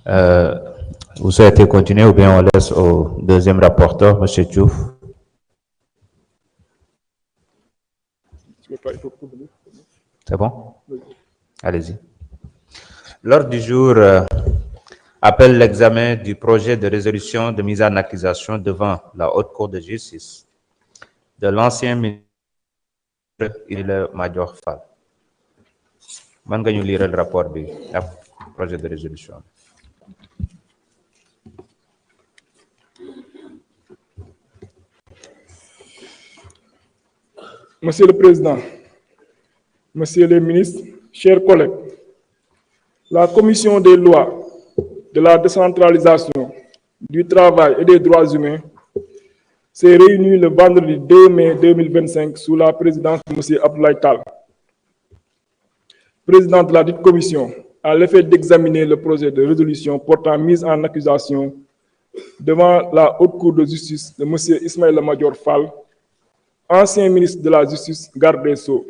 Vous souhaitez continuer ou bien on laisse au deuxième rapporteur, M. Diouf? C'est bon? Allez-y. L'ordre du jour appelle l'examen du projet de résolution de mise en accusation devant la Haute Cour de justice de l'ancien ministre Ismaïla Madior Fall. Man nga ñu lire le rapport du projet de résolution. Monsieur le Président, Messieurs les ministres, chers collègues, la Commission des lois, de la décentralisation, du travail et des droits humains s'est réunie le vendredi 2 mai 2025 sous la présidence de M. Abdoulaye Tall, président de la dite commission, à l'effet d'examiner le projet de résolution portant mise en accusation devant la Haute Cour de justice de M. Ismaïla Madior Fall, ancien ministre de la Justice, garde des Sceaux.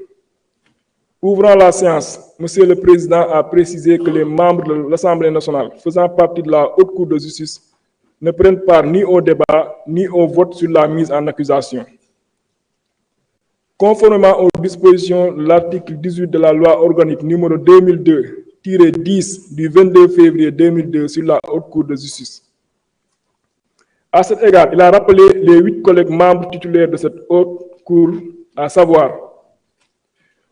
Ouvrant la séance, M. le Président a précisé que les membres de l'Assemblée nationale faisant partie de la Haute Cour de justice ne prennent part ni au débat ni au vote sur la mise en accusation. Conformément aux dispositions de l'article 18 de la loi organique numéro 2002-10 du 22 février 2002 sur la Haute Cour de justice. À cet égard, il a rappelé les 8 collègues membres titulaires de cette Haute Cour, à savoir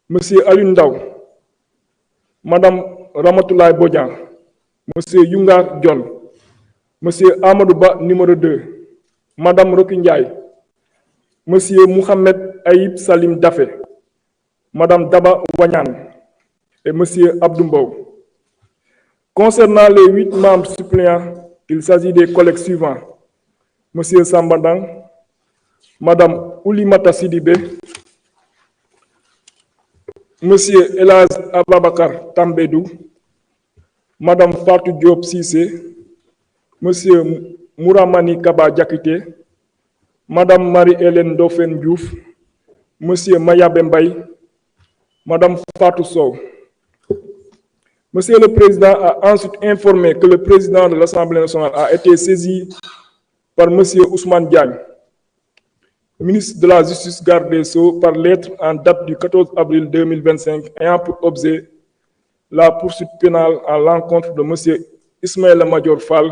M. Alioune Ndao, Mme Ramatoulaye Bodian, M. Yungar John, M. Amadou Ba numéro 2, Mme Roki Ndiaye, M. Mohamed Aïb Salim Dafé, Mme Daba Wanyan et M. Abdoumbaou. Concernant les 8 membres suppléants, il s'agit des collègues suivants: M. Sambandang, Mme Oulimata Sidibé, M. Elaz Ababakar Tambedou, Mme Fatou Diop Sissé, M. Mouramani Kaba Diakité, Mme Marie-Hélène Dauphin Diouf, M. Mayabe Mbaye, Mme Fatou Sow. Monsieur le Président a ensuite informé que le président de l'Assemblée nationale a été saisi par M. Ousmane Diagne, ministre de la Justice, garde des Sceaux, par lettre en date du 14 avril 2025 ayant pour objet la poursuite pénale à l'encontre de M. Ismaïla Madior Fall,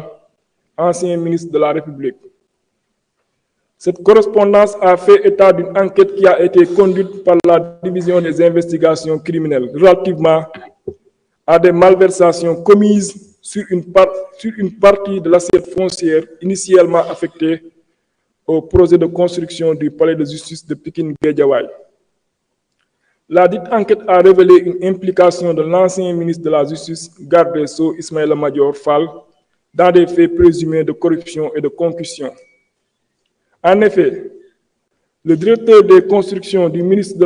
ancien ministre de la République. Cette correspondance a fait état d'une enquête qui a été conduite par la division des investigations criminelles relativement à des malversations commises sur une partie de l'assiette foncière initialement affectée au projet de construction du palais de justice de Pikine-Guédiawaye. La dite enquête a révélé une implication de l'ancien ministre de la Justice, garde des Sceaux, Ismaïla Madior Fall, dans des faits présumés de corruption et de concussion. En effet, le directeur des constructions du ministère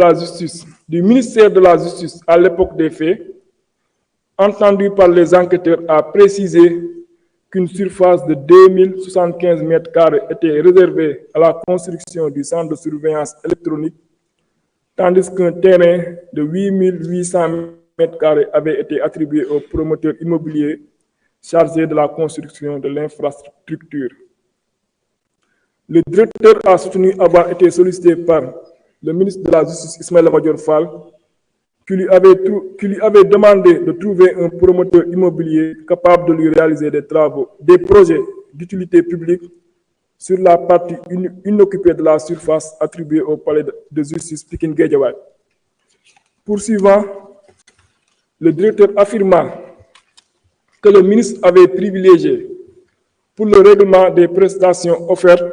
de la Justice à l'époque des faits, entendu par les enquêteurs, a précisé qu'une surface de 2075 m² était réservée à la construction du centre de surveillance électronique, tandis qu'un terrain de 8800 m² avait été attribué au promoteur immobilier chargé de la construction de l'infrastructure. Le directeur a soutenu avoir été sollicité par le ministre de la Justice, Ismaïla Madior Fall, qui lui avait demandé de trouver un promoteur immobilier capable de lui réaliser des projets d'utilité publique sur la partie inoccupée de la surface attribuée au palais de justice Pikine-Guédiawaye. Poursuivant, le directeur affirma que le ministre avait privilégié pour le règlement des prestations offertes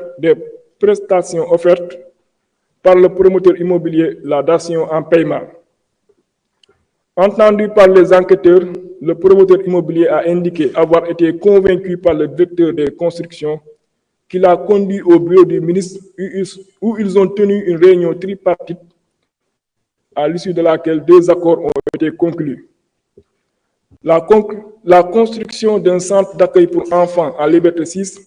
par le promoteur immobilier la datation en paiement. Entendu par les enquêteurs, le promoteur immobilier a indiqué avoir été convaincu par le directeur des constructions qui l'a conduit au bureau du ministre où ils ont tenu une réunion tripartite à l'issue de laquelle 2 accords ont été conclus. La construction d'un centre d'accueil pour enfants à Liberté 6,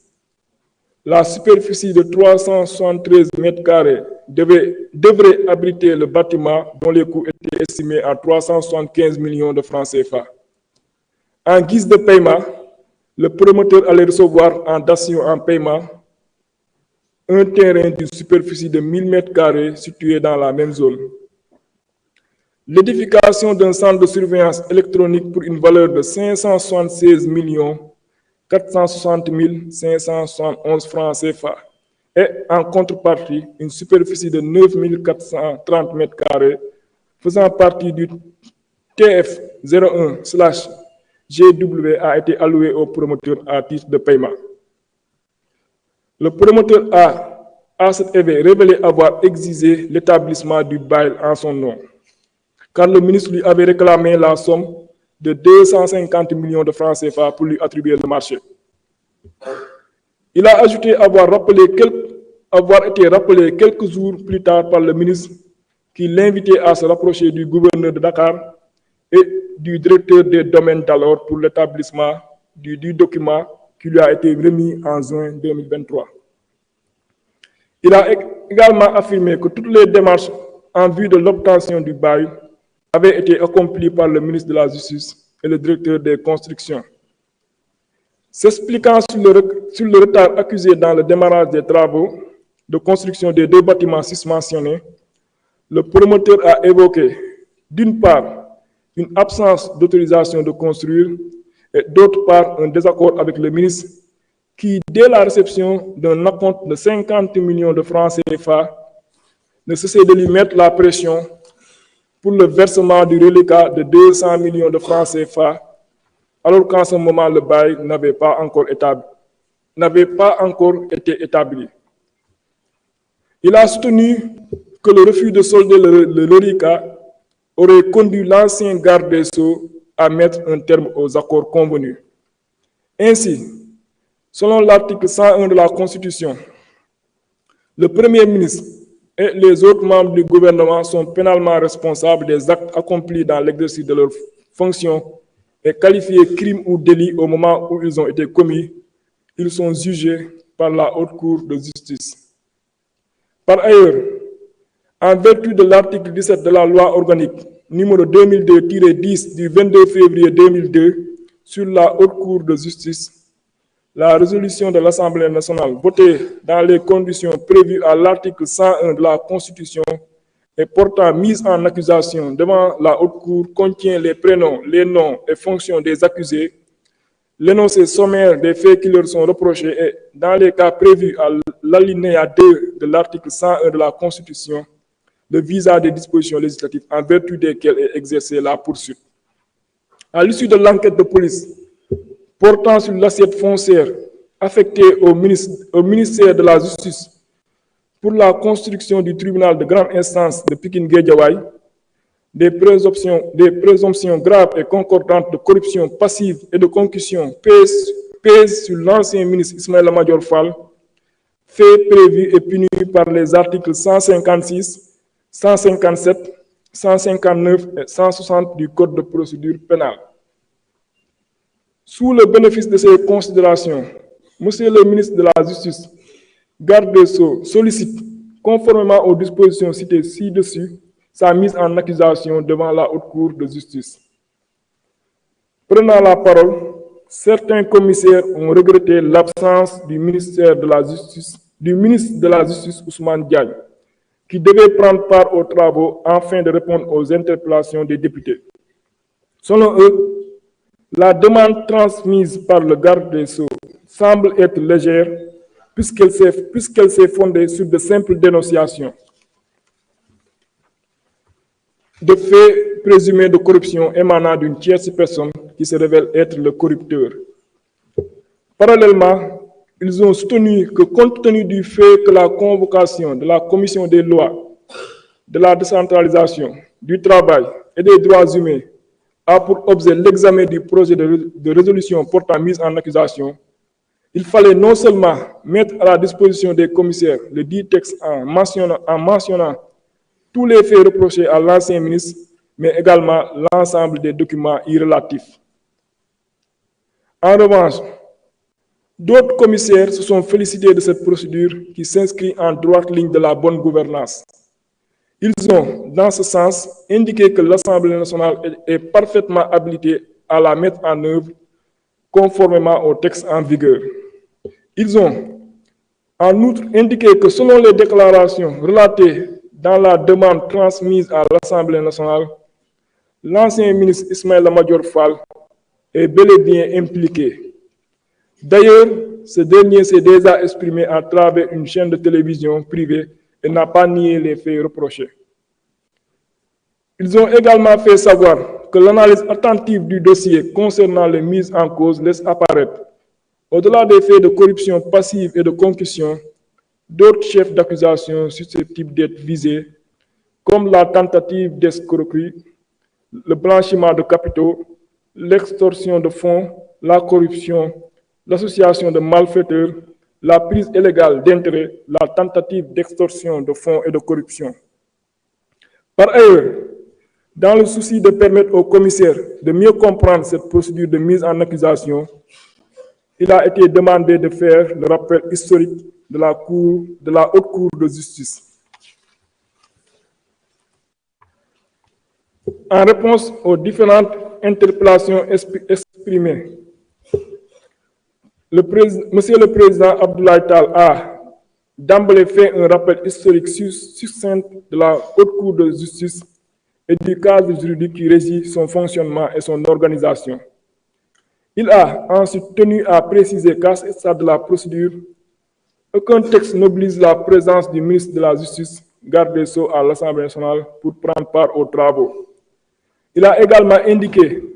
la superficie de 373 m² devrait abriter le bâtiment dont les coûts étaient estimés à 375 millions de francs CFA. En guise de paiement, le promoteur allait recevoir en dation en paiement un terrain d'une superficie de 1000 m² situé dans la même zone. L'édification d'un centre de surveillance électronique pour une valeur de 576 460 571 francs CFA et en contrepartie une superficie de 9 430 m² faisant partie du TF 01/GW a été allouée au promoteur à titre de paiement. Le promoteur a, à cet effet, révélé avoir exigé l'établissement du bail en son nom, car le ministre lui avait réclamé la somme de 250 millions de francs CFA pour lui attribuer le marché. Il a ajouté avoir été rappelé quelques jours plus tard par le ministre qui l'invitait à se rapprocher du gouverneur de Dakar et du directeur des domaines d'alors pour l'établissement du document qui lui a été remis en juin 2023. Il a également affirmé que toutes les démarches en vue de l'obtention du bail avaient été accomplies par le ministre de la Justice et le directeur des constructions. S'expliquant sur le retard accusé dans le démarrage des travaux de construction des 2 bâtiments susmentionnés, le promoteur a évoqué, d'une part, une absence d'autorisation de construire et d'autre part, un désaccord avec le ministre qui, dès la réception d'un acompte de 50 millions de francs CFA, ne cessait de lui mettre la pression pour le versement du reliquat de 200 millions de francs CFA, alors qu'en ce moment, le bail n'avait pas encore été établi. Il a soutenu que le refus de solder le reliquat aurait conduit l'ancien garde des Sceaux à mettre un terme aux accords convenus. Ainsi, selon l'article 101 de la Constitution, le Premier ministre et les autres membres du gouvernement sont pénalement responsables des actes accomplis dans l'exercice de leurs fonctions et qualifiés crimes ou délits au moment où ils ont été commis. Ils sont jugés par la Haute Cour de justice. Par ailleurs, en vertu de l'article 17 de la loi organique numéro 2002-10 du 22 février 2002 sur la Haute Cour de justice, la résolution de l'Assemblée nationale votée dans les conditions prévues à l'article 101 de la Constitution et portant mise en accusation devant la Haute Cour contient les prénoms, les noms et fonctions des accusés, l'énoncé sommaire des faits qui leur sont reprochés et, dans les cas prévus à l'alinéa 2 de l'article 101 de la Constitution, le visa des dispositions législatives en vertu desquelles est exercée la poursuite. À l'issue de l'enquête de police portant sur l'assiette foncière affectée au ministère de la Justice pour la construction du tribunal de grande instance de Pikine-Guédiawaye, des présomptions graves et concordantes de corruption passive et de concussion pèsent sur l'ancien ministre Ismaïla Madior Fall, faits prévus et punis par les articles 156, 157, 159 et 160 du Code de procédure pénale. Sous le bénéfice de ces considérations, Monsieur le ministre de la Justice, garde des Sceaux, sollicite, conformément aux dispositions citées ci-dessus, sa mise en accusation devant la Haute Cour de justice. Prenant la parole, certains commissaires ont regretté l'absence du ministre de la Justice Ousmane Diagne, qui devait prendre part aux travaux afin de répondre aux interpellations des députés. Selon eux, la demande transmise par le garde des Sceaux semble être légère puisqu'elle s'est fondée sur de simples dénonciations de faits présumés de corruption émanant d'une tierce personne qui se révèle être le corrupteur. Parallèlement, ils ont soutenu que compte tenu du fait que la convocation de la Commission des lois, de la décentralisation, du travail et des droits humains a pour objet l'examen du projet de résolution portant mise en accusation, il fallait non seulement mettre à la disposition des commissaires le dit texte en mentionnant tous les faits reprochés à l'ancien ministre, mais également l'ensemble des documents y relatifs. En revanche, d'autres commissaires se sont félicités de cette procédure qui s'inscrit en droite ligne de la bonne gouvernance. Ils ont, dans ce sens, indiqué que l'Assemblée nationale est parfaitement habilitée à la mettre en œuvre conformément au texte en vigueur. Ils ont en outre indiqué que selon les déclarations relatées dans la demande transmise à l'Assemblée nationale, l'ancien ministre Ismaïla Madior Fall est bel et bien impliqué. D'ailleurs, ce dernier s'est déjà exprimé à travers une chaîne de télévision privée et n'a pas nié les faits reprochés. Ils ont également fait savoir que l'analyse attentive du dossier concernant les mises en cause laisse apparaître, au-delà des faits de corruption passive et de concussion, d'autres chefs d'accusation susceptibles d'être visés, comme la tentative d'escroquerie, le blanchiment de capitaux, l'extorsion de fonds, la corruption, l'association de malfaiteurs, la prise illégale d'intérêts, la tentative d'extorsion de fonds et de corruption. Par ailleurs, dans le souci de permettre aux commissaires de mieux comprendre cette procédure de mise en accusation, il a été demandé de faire le rappel historique de la Haute Cour de justice. En réponse aux différentes interpellations exprimées, Monsieur le Président Abdoulaye Tall a d'emblée fait un rappel historique succinct de la Haute Cour de justice et du cadre juridique qui régit son fonctionnement et son organisation. Il a ensuite tenu à préciser qu'à ce stade de la procédure, aucun texte n'oblige la présence du ministre de la Justice, garde des Sceaux à l'Assemblée nationale pour prendre part aux travaux. Il a également indiqué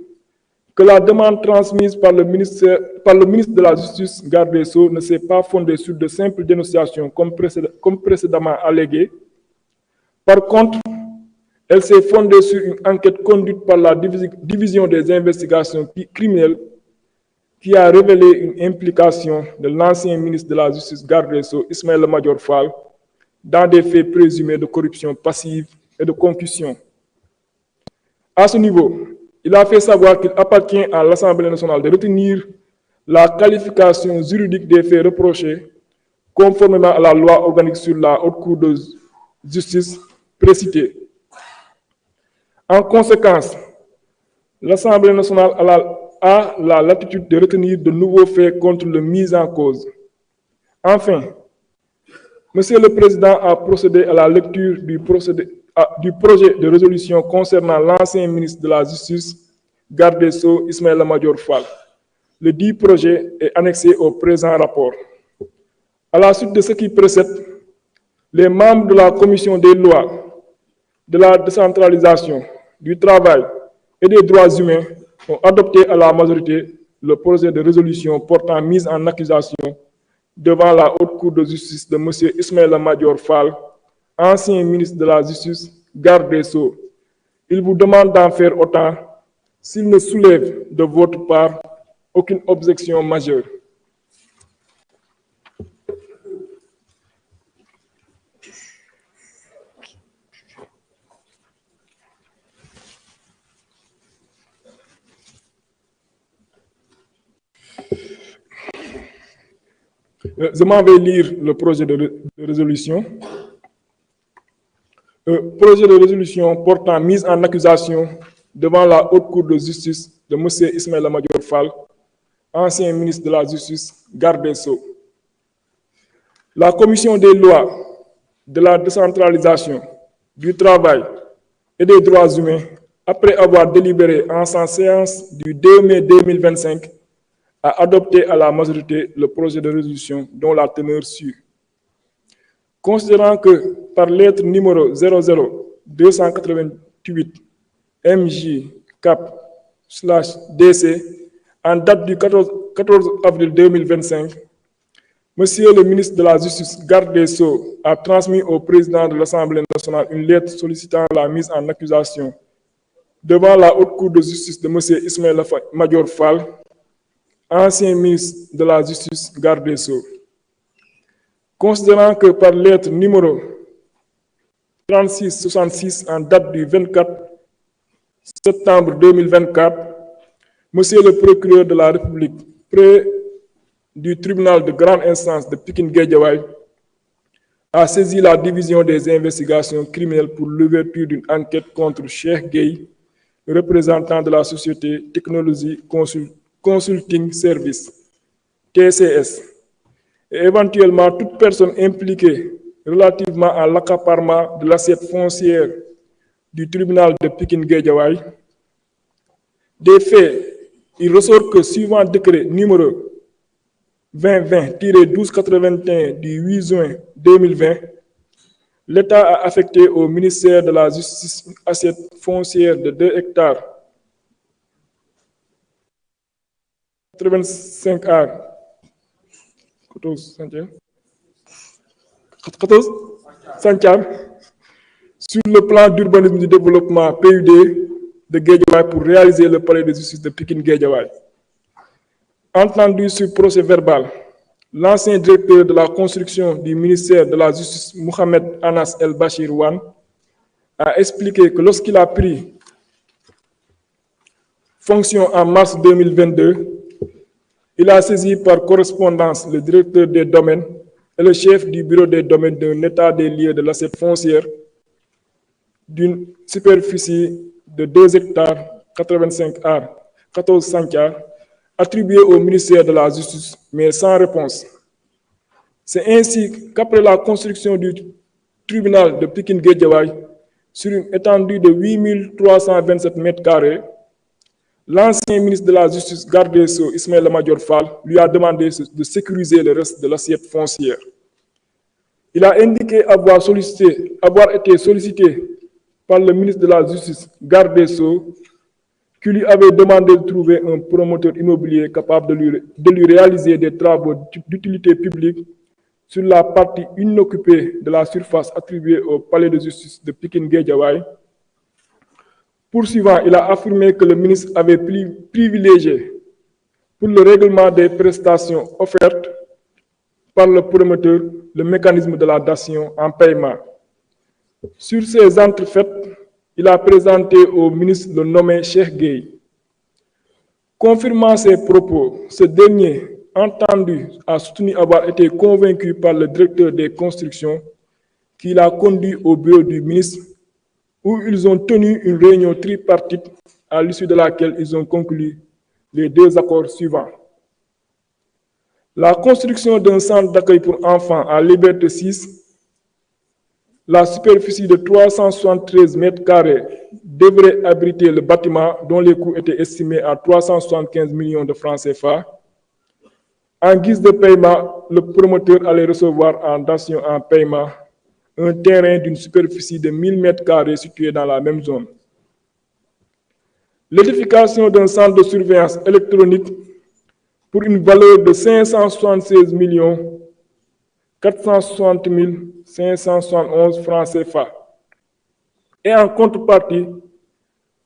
que la demande transmise par le ministre de la Justice, garde des Sceaux, ne s'est pas fondée sur de simples dénonciations comme précédemment allégué. Par contre, elle s'est fondée sur une enquête conduite par la division des investigations criminelles qui a révélé une implication de l'ancien ministre de la Justice, garde des Sceaux, Ismaïla Madior Fall, dans des faits présumés de corruption passive et de concussion. À ce niveau, il a fait savoir qu'il appartient à l'Assemblée nationale de retenir la qualification juridique des faits reprochés, conformément à la loi organique sur la Haute Cour de justice précitée. En conséquence, l'Assemblée nationale a la latitude de retenir de nouveaux faits contre le mis en cause. Enfin, Monsieur le Président a procédé à la lecture du projet de résolution concernant l'ancien ministre de la Justice, garde des Sceaux, Ismaïla Madior Fall. Le dit projet est annexé au présent rapport. À la suite de ce qui précède, les membres de la Commission des lois, de la décentralisation, du travail et des droits humains ont adopté à la majorité le projet de résolution portant mise en accusation devant la Haute Cour de justice de M. Ismaïla Madior Fall, ancien ministre de la Justice, garde des Sceaux. Il vous demande d'en faire autant s'il ne soulève de votre part aucune objection majeure. Je m'en vais lire le projet de résolution. Projet de résolution portant mise en accusation devant la Haute Cour de justice de M. Ismaïla Madior Fall, ancien ministre de la Justice, garde des Sceaux. La Commission des lois, de la décentralisation, du travail et des droits humains, après avoir délibéré en sa séance du 2 mai 2025, a adopté à la majorité le projet de résolution dont la teneur suit. Considérant que par lettre numéro 00288 MJ Cap/DC en date du 14 avril 2025, Monsieur le ministre de la Justice, garde des Sceaux, a transmis au président de l'Assemblée nationale une lettre sollicitant la mise en accusation devant la Haute Cour de justice de M. Ismaïla Madior Fall, ancien ministre de la Justice, garde des Sceaux. Considérant que par lettre numéro 3666 en date du 24 septembre 2024, Monsieur le procureur de la République, près du tribunal de grande instance de Pikine-Guédiawaye, a saisi la division des investigations criminelles pour l'ouverture d'une enquête contre Cheikh Gueye, représentant de la société Technologie Consulting Service, TCS, et éventuellement toute personne impliquée relativement à l'accaparement de l'assiette foncière du tribunal de Pikine-Guédiawaye. Des faits, il ressort que suivant décret numéro 2020-1281 du 8 juin 2020, l'État a affecté au ministère de la Justice une assiette foncière de 2 hectares 85 ar 14 centièmes sur le plan d'urbanisme du développement PUD de Guédiawaye pour réaliser le palais de justice de Pikine-Guédiawaye. Entendu sur procès verbal, l'ancien directeur de la construction du ministère de la Justice, Mohamed Anas El Bachir Wan, a expliqué que lorsqu'il a pris fonction en mars 2022, il a saisi par correspondance le directeur des domaines et le chef du bureau des domaines d'un état des lieux de l'assiette foncière d'une superficie de 2 hectares 85 ar 14 centièmes attribué au ministère de la Justice, mais sans réponse. C'est ainsi qu'après la construction du tribunal de Pikine-Guédiawaye sur une étendue de 8327 mètres carrés, l'ancien ministre de la Justice, garde des Sceaux, Ismaïla Madior Fall, lui a demandé de sécuriser le reste de l'assiette foncière. Il a indiqué avoir été sollicité par le ministre de la Justice, garde des Sceaux, qui lui avait demandé de trouver un promoteur immobilier capable de lui réaliser des travaux d'utilité publique sur la partie inoccupée de la surface attribuée au palais de justice de Pikine-Guédiawaye. Poursuivant, il a affirmé que le ministre avait privilégié pour le règlement des prestations offertes par le promoteur le mécanisme de la datation en paiement. Sur ces entrefaites, il a présenté au ministre le nommé Cheikh Gueye. Confirmant ses propos, ce dernier, entendu, a soutenu avoir été convaincu par le directeur des constructions qui l'a conduit au bureau du ministre où ils ont tenu une réunion tripartite à l'issue de laquelle ils ont conclu les 2 accords suivants. La construction d'un centre d'accueil pour enfants à Liberté 6, la superficie de 373 mètres carrés devrait abriter le bâtiment dont les coûts étaient estimés à 375 millions de francs CFA. En guise de paiement, le promoteur allait recevoir en datation en paiement un terrain d'une superficie de 1000 mètres carrés situé dans la même zone. L'édification d'un centre de surveillance électronique pour une valeur de 576 460 571 francs CFA. Et en contrepartie,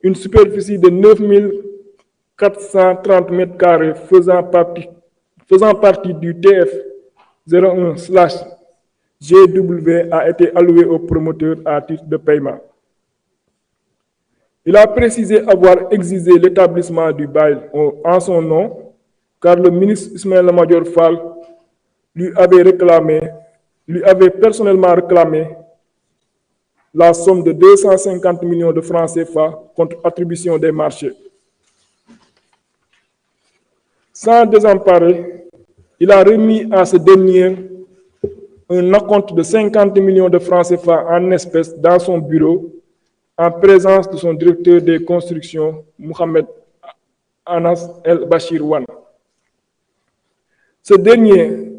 une superficie de 9430 mètres carrés faisant partie du TF 01/GW a été alloué au promoteur à titre de paiement. Il a précisé avoir exigé l'établissement du bail en son nom, car le ministre Ismaïla Madior Fall lui avait personnellement réclamé la somme de 250 millions de francs CFA contre attribution des marchés. Sans désemparer, il a remis à ce dernier un acompte de 50 millions de francs CFA en espèces dans son bureau en présence de son directeur des constructions, Mohamed Anas El Bachir Wan. Ce dernier,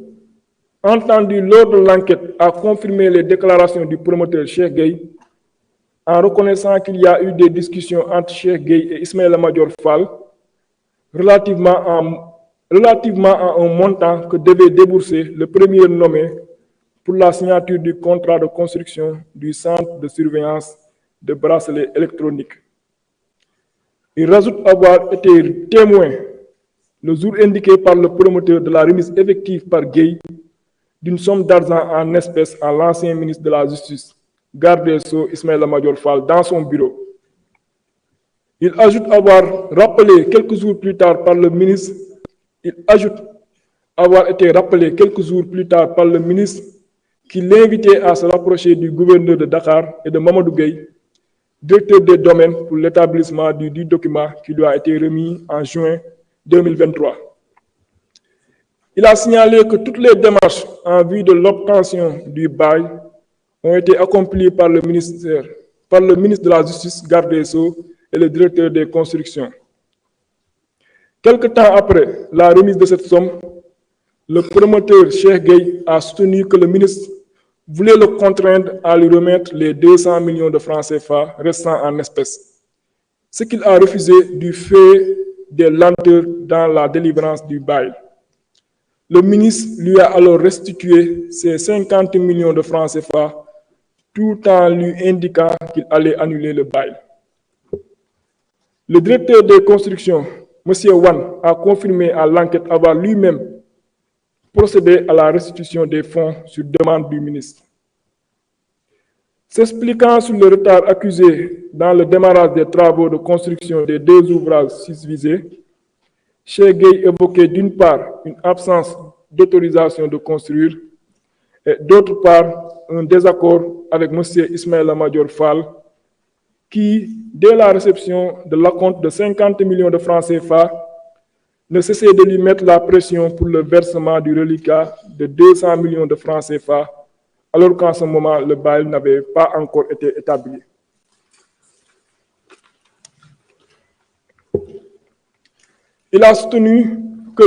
entendu lors de l'enquête, a confirmé les déclarations du promoteur Cheikh Gueye en reconnaissant qu'il y a eu des discussions entre Cheikh Gueye et Ismaïla Madior Fall relativement à un montant que devait débourser le premier nommé pour la signature du contrat de construction du centre de surveillance de bracelets électroniques. Il rajoute avoir été témoin le jour indiqué par le promoteur de la remise effective par Gueye d'une somme d'argent en espèces à l'ancien ministre de la Justice, garde des Sceaux Ismaïla Madior Fall, dans son bureau. Il ajoute avoir rappelé quelques jours plus tard par le ministre, qui l'invitait à se rapprocher du gouverneur de Dakar et de Mamadou Gueye, directeur des domaines, pour l'établissement du document qui lui a été remis en juin 2023. Il a signalé que toutes les démarches en vue de l'obtention du bail ont été accomplies par le ministre de la Justice, garde des Sceaux et le directeur des constructions. Quelque temps après la remise de cette somme, le promoteur Cheikh Gueye a soutenu que le ministre voulait le contraindre à lui remettre les 200 millions de francs CFA restants en espèces, ce qu'il a refusé du fait des lenteurs dans la délivrance du bail. Le ministre lui a alors restitué ses 50 millions de francs CFA tout en lui indiquant qu'il allait annuler le bail. Le directeur des constructions, M. Wan, a confirmé à l'enquête avoir lui-même procédé à la restitution des fonds sur demande du ministre. S'expliquant sur le retard accusé dans le démarrage des travaux de construction des deux ouvrages susvisés, Cheikh Gueye évoquait d'une part une absence d'autorisation de construire et d'autre part un désaccord avec M. Ismaïla Madior Fall qui, dès la réception de l'acompte de 50 millions de francs CFA, ne cessait de lui mettre la pression pour le versement du reliquat de 200 millions de francs CFA, alors qu'en ce moment, le bail n'avait pas encore été établi. Il a soutenu que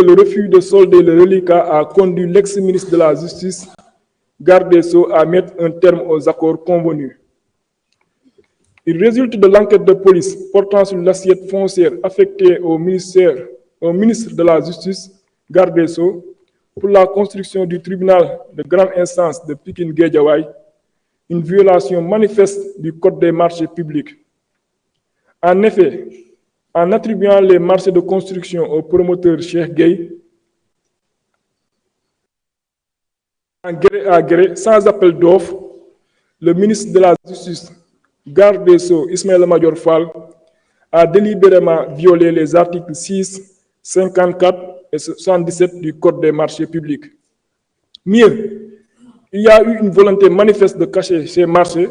le refus de solder le reliquat a conduit l'ex-ministre de la Justice, garde des Sceaux, à mettre un terme aux accords convenus. Il résulte de l'enquête de police portant sur l'assiette foncière affectée au ministre de la Justice, garde des Sceaux, pour la construction du tribunal de grande instance de Pikine-Guédiawaye, une violation manifeste du Code des marchés publics. En effet, en attribuant les marchés de construction au promoteur Cheikh Gueye, en gré à gré, sans appel d'offres, le ministre de la Justice, garde des Sceaux, Ismaïla Madior Fall, a délibérément violé les articles 6, 54 et 77 du Code des marchés publics. Mieux, il y a eu une volonté manifeste de cacher ces marchés,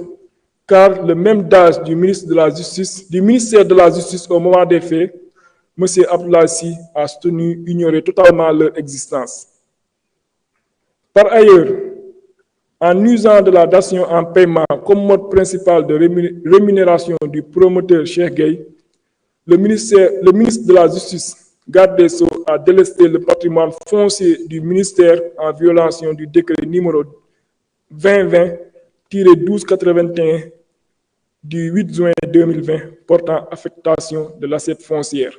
car le même DAGE du ministère de la Justice au moment des faits, M. Abdoulaye Sy, a soutenu ignorer totalement leur existence. Par ailleurs, en usant de la dation en paiement comme mode principal de rémunération du promoteur Cheikh Gueye, le ministre de la Justice, garde des Sceaux, a délesté le patrimoine foncier du ministère en violation du décret numéro 2020-1281 du 8 juin 2020 portant affectation de l'assiette foncière.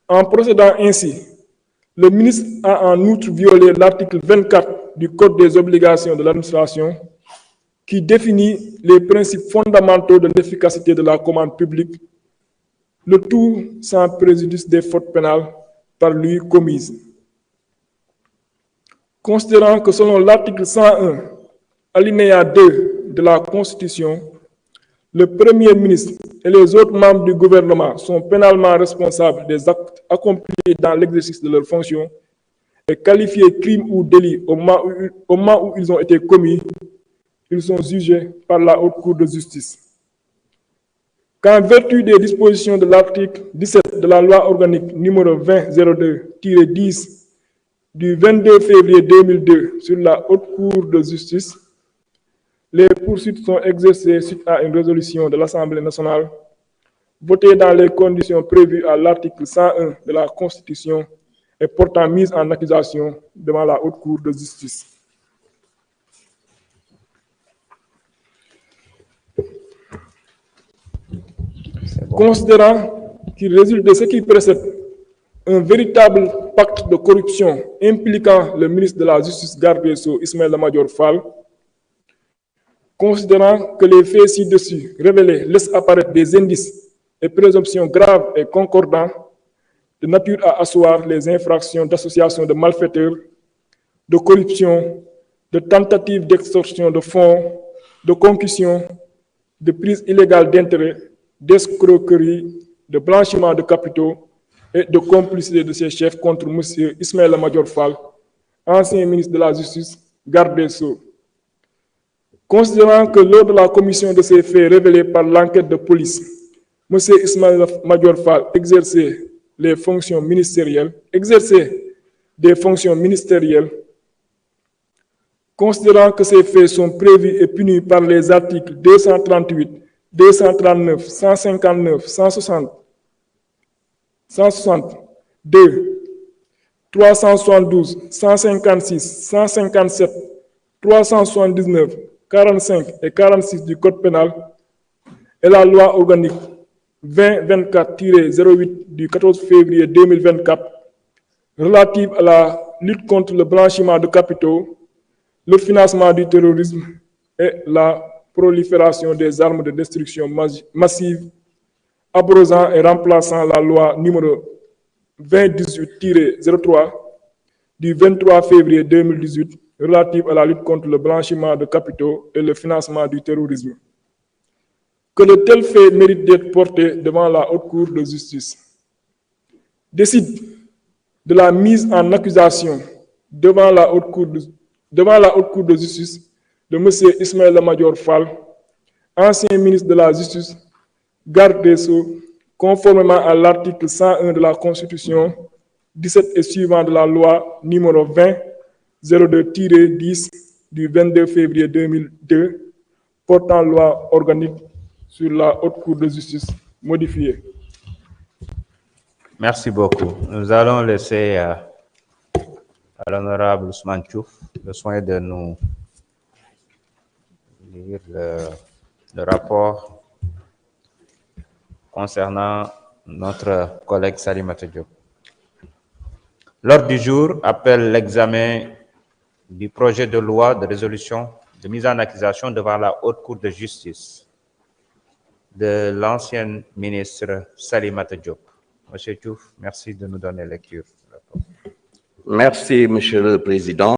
En procédant ainsi, le ministre a en outre violé l'article 24 du Code des obligations de l'administration qui définit les principes fondamentaux de l'efficacité de la commande publique, le tout sans préjudice des fautes pénales par lui commises. Considérant que selon l'article 101, alinéa 2 de la Constitution, le Premier ministre et les autres membres du gouvernement sont pénalement responsables des actes accomplis dans l'exercice de leurs fonctions et qualifiés crimes ou délits au moment où ils ont été commis, ils sont jugés par la Haute Cour de justice. Qu'en vertu des dispositions de l'article 17 de la loi organique numéro 2002-10 du 22 février 2002 sur la Haute Cour de justice, les poursuites sont exercées suite à une résolution de l'Assemblée nationale votée dans les conditions prévues à l'article 101 de la Constitution et portant mise en accusation devant la Haute Cour de justice. Considérant qu'il résulte de ce qui précède un véritable pacte de corruption impliquant le ministre de la Justice, garde des Sceaux, Ismaïla Madior Fall, considérant que les faits ci-dessus révélés laissent apparaître des indices et présomptions graves et concordants de nature à asseoir les infractions d'association de malfaiteurs, de corruption, de tentative d'extorsion de fonds, de concussion, de prise illégale d'intérêts, d'escroquerie, de blanchiment de capitaux et de complicité de ses chefs contre M. Ismaïla Madior Fall, ancien ministre de la Justice, garde des Sceaux. Considérant que lors de la commission de ces faits révélés par l'enquête de police, M. Ismaël Madior Fall exercer des fonctions ministérielles, considérant que ces faits sont prévus et punis par les articles 238, 239, 159, 160, 162, 372, 156, 157, 379, 45 et 46 du Code pénal et la loi organique 2024-08 du 14 février 2024 relative à la lutte contre le blanchiment de capitaux, le financement du terrorisme et la prolifération des armes de destruction massive, abrogant et remplaçant la loi numéro 2018-03 du 23 février 2018 relative à la lutte contre le blanchiment de capitaux et le financement du terrorisme. Que de tels faits méritent d'être portés devant la Haute Cour de justice. Décide de la mise en accusation devant la Haute Cour de justice de M. Ismaël Madior Fall, ancien ministre de la Justice, garde des Sceaux, conformément à l'article 101 de la Constitution, 17 et suivant de la loi numéro 20-02-10 du 22 février 2002, portant loi organique sur la Haute Cour de justice modifiée. Merci beaucoup. Nous allons laisser à l'honorable Ousmane Diouf le soin de nous lire le rapport concernant notre collègue Salimata Diop. L'ordre du jour appelle l'examen du projet de loi de résolution de mise en accusation devant la Haute Cour de justice de l'ancienne ministre Salimata Diop. Monsieur Diouf, merci de nous donner lecture. Merci, Monsieur le Président.